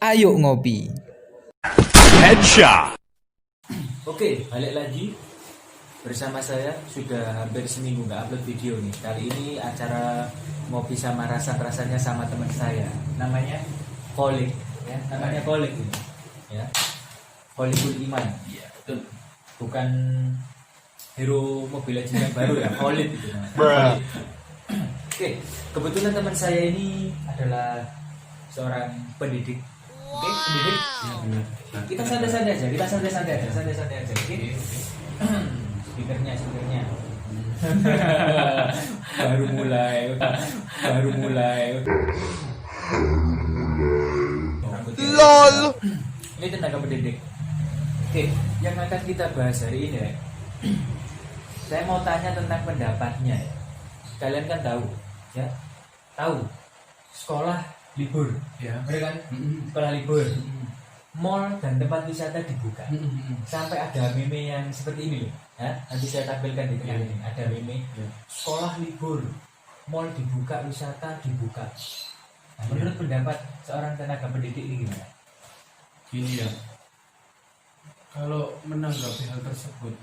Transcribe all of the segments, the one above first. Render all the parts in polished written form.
Ayo ngopi. Headshot. Oke, balik lagi bersama saya. Sudah hampir seminggu nggak upload video nih. Kali ini acara ngopi sama rasa-rasanya sama teman saya. Namanya Kolik, ya. Namanya Kolik ini, ya. Kolikul Iman. Iya, betul. Bukan hero Mobile Legends yang baru ya, Kolik gitu. Kolik. Oke, kebetulan teman saya ini adalah seorang pendidik. Oke, pendidik. Ya, benar. Kita santai-santai aja, santai-santai aja. Oke. Speakernya. baru mulai. LOL. Ini tenaga pendidik. Oke, yang akan kita bahas hari ini ya. Saya mau tanya tentang pendapatnya ya. Kalian kan tahu, ya? Tahu. Sekolah libur, ya, bener kan? Sekolah libur. Mall dan tempat wisata dibuka. Sampai ada meme yang seperti ini loh, ya. Nanti saya tampilkan di tengah ini. Ada meme. Sekolah libur, mall dibuka, wisata dibuka. Nah, menurut pendapat seorang tenaga pendidik ini gimana? Gini ya, kalau menanggapi hal tersebut,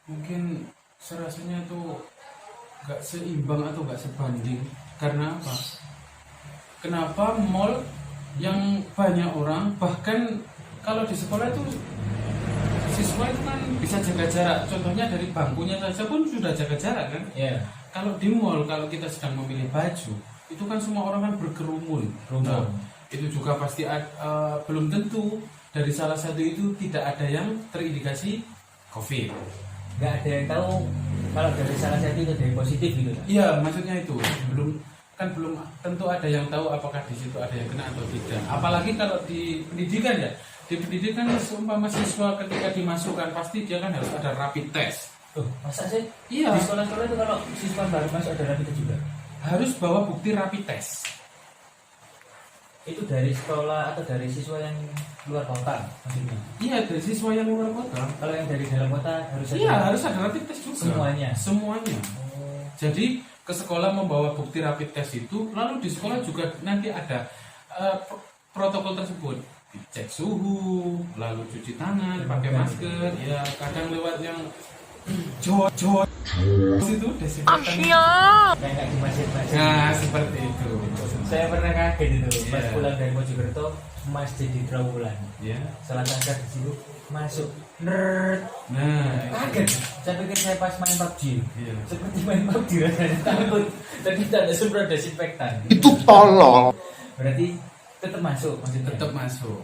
mungkin serasanya tuh gak seimbang atau gak sebanding. Karena apa? Kenapa mall yang banyak orang, bahkan kalau di sekolah itu siswa itu kan bisa jaga jarak. Contohnya dari bangkunya saja pun sudah jaga jarak kan. Kalau di mall, kalau kita sedang memilih baju, itu kan semua orang kan berkerumun. Nah, itu juga pasti belum tentu dari salah satu itu tidak ada yang terindikasi COVID. Nggak ada yang tahu kalau dari salah satu itu dari positif gitu. Iya, maksudnya itu belum tentu ada yang tahu apakah di situ ada yang kena atau tidak. Apalagi kalau di pendidikan ya, di pendidikan seumpama siswa ketika dimasukkan pasti dia kan harus ada rapid test. Masa sih? Iya. Di sekolah-sekolah itu kalau siswa baru masuk ada rapid test juga. Harus bawa bukti rapid test. Itu dari sekolah atau dari siswa yang luar kota maksudnya? Iya, dari siswa yang luar kota. Kalau yang dari dalam kota harus ada. Iya, harus ada rapid test juga. Semuanya. Jadi ke sekolah membawa bukti rapid test itu, lalu di sekolah juga nanti ada protokol tersebut, dicek suhu, lalu cuci tangan, pakai masker, ya kadang lewat yang jod itu desinfektan. Kayak di masjid-masjid. Nah, seperti itu. Saya pernah kaget itu, pas pulang dari Mojokerto, masjid di Trawulan. Salah sangka di situ masuk nerd. Nah, kaget. Saya pikir saya pas main PUBG. Seperti main PUBG rasanya takut. Ternyata ada semprot desinfektan. Itu tolong. Berarti tetap masuk maksudnya. tetap masuk.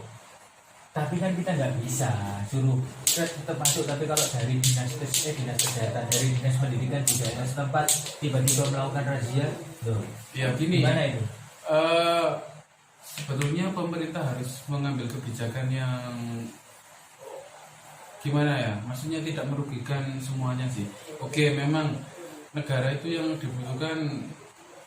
Tapi kan kita nggak bisa suruh tetap masuk. Tapi kalau dari dinas kesehatan, dari dinas pendidikan di daerah setempat tiba-tiba melakukan razia, loh. Ya gini. Gimana itu? Sebetulnya pemerintah harus mengambil kebijakan yang gimana ya, maksudnya tidak merugikan semuanya sih. Oke, memang negara itu yang dibutuhkan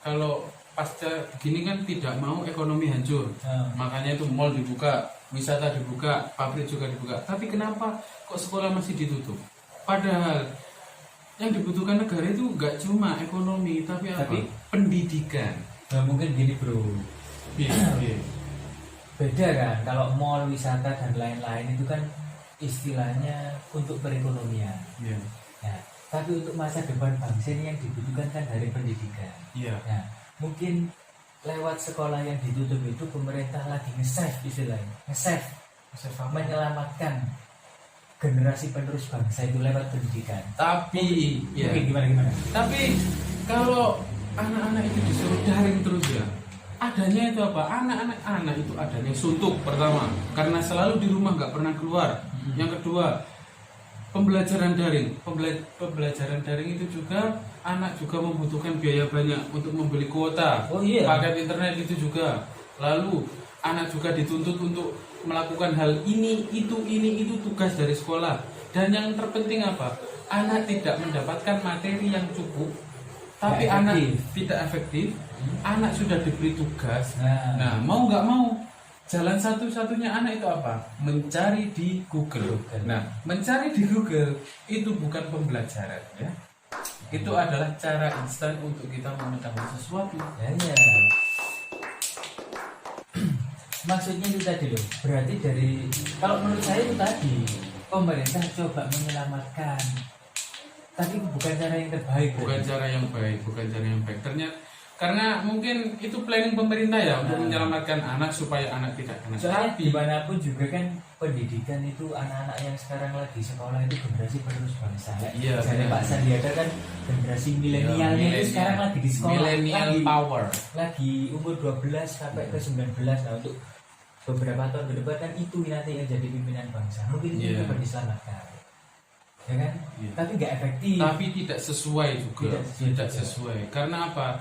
kalau pasca gini kan tidak mau ekonomi hancur. Makanya itu mall dibuka, wisata dibuka, pabrik juga dibuka. Tapi kenapa kok sekolah masih ditutup? Padahal yang dibutuhkan negara itu nggak cuma ekonomi, tapi apa? Pendidikan. Nah, mungkin gini bro, Iya. beda kan kalau mall, wisata dan lain-lain itu kan istilahnya untuk perekonomian. Nah, tapi untuk masa depan bangsa ini yang dibutuhkan kan dari pendidikan. Nah, mungkin lewat sekolah yang ditutup itu pemerintah lagi nge-save istilahnya, menyelamatkan generasi penerus bangsa itu lewat pendidikan. Tapi mungkin gimana? Tapi kalau anak-anak itu disuruh daring terus ya, adanya itu apa? Anak itu adanya suntuk pertama, karena selalu di rumah nggak pernah keluar. Yang kedua, pembelajaran daring. Pembelajaran daring itu juga anak juga membutuhkan biaya banyak untuk membeli kuota, paket internet itu juga. Lalu anak juga dituntut untuk melakukan hal ini itu tugas dari sekolah. Dan yang terpenting apa? Anak tidak mendapatkan materi yang cukup. Tapi anak tidak efektif, anak sudah diberi tugas. Nah, mau nggak mau, jalan satu-satunya anak itu apa? Mencari di Google. Nah, mencari di Google itu bukan pembelajaran, ya. Itu adalah cara instan untuk kita mengetahui sesuatu. maksudnya itu tadi loh. Berarti dari kalau menurut saya itu tadi pemerintah coba menyelamatkan, tapi bukan cara yang terbaik. Bukan cara yang baik. Ternyata karena mungkin itu planning pemerintah ya untuk menyelamatkan anak supaya anak tidak kena. Soalnya dimanapun juga kan pendidikan itu anak-anak yang sekarang lagi sekolah itu generasi penerus bangsa. Iya, Jadi Pak Sandiaga kan generasi milenialnya itu sekarang lagi di sekolah. Millennial lagi, power. lagi umur 12 sampai ke 19. Nah untuk beberapa tahun ke depan kan itu nanti yang jadi pimpinan bangsa. Mungkin itu coba diselamatkan. Ya kan? Iya. Tapi nggak efektif. Tapi tidak sesuai juga. Tidak sesuai. Karena apa?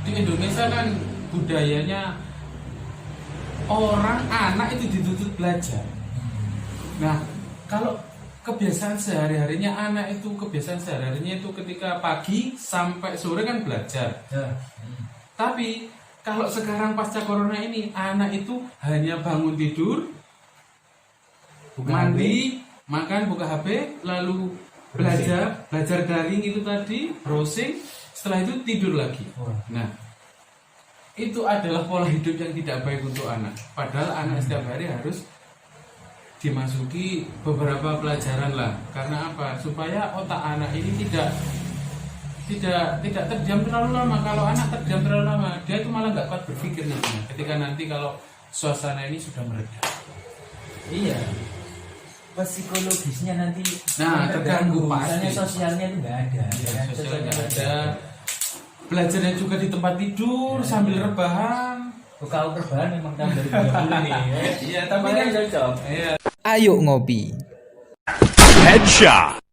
Di Indonesia kan budayanya orang anak itu dituntut belajar. Nah, kalau kebiasaan sehari-harinya anak itu ketika pagi sampai sore kan belajar. Tapi kalau sekarang pasca corona ini anak itu hanya bangun tidur, mandi, makan, buka HP, lalu belajar daring itu tadi, browsing, setelah itu tidur lagi. Nah, itu adalah pola hidup yang tidak baik untuk anak. Padahal anak setiap hari harus dimasuki beberapa pelajaran lah. Karena apa? Supaya otak anak ini tidak terdiam terlalu lama. Kalau anak terdiam terlalu lama, dia itu malah nggak kuat berpikir nantinya. Ketika nanti kalau suasana ini sudah mereda. Iya. Psikologisnya nanti terganggu misalnya pasti. Sosialnya itu nggak ada. Sosialnya nggak ada. Belajarnya juga di tempat tidur sambil rebahan. Kalau rebahan memang tahun 2020 nih. Iya, tapi kan cocok. iya. Ayo ngopi. Headshot.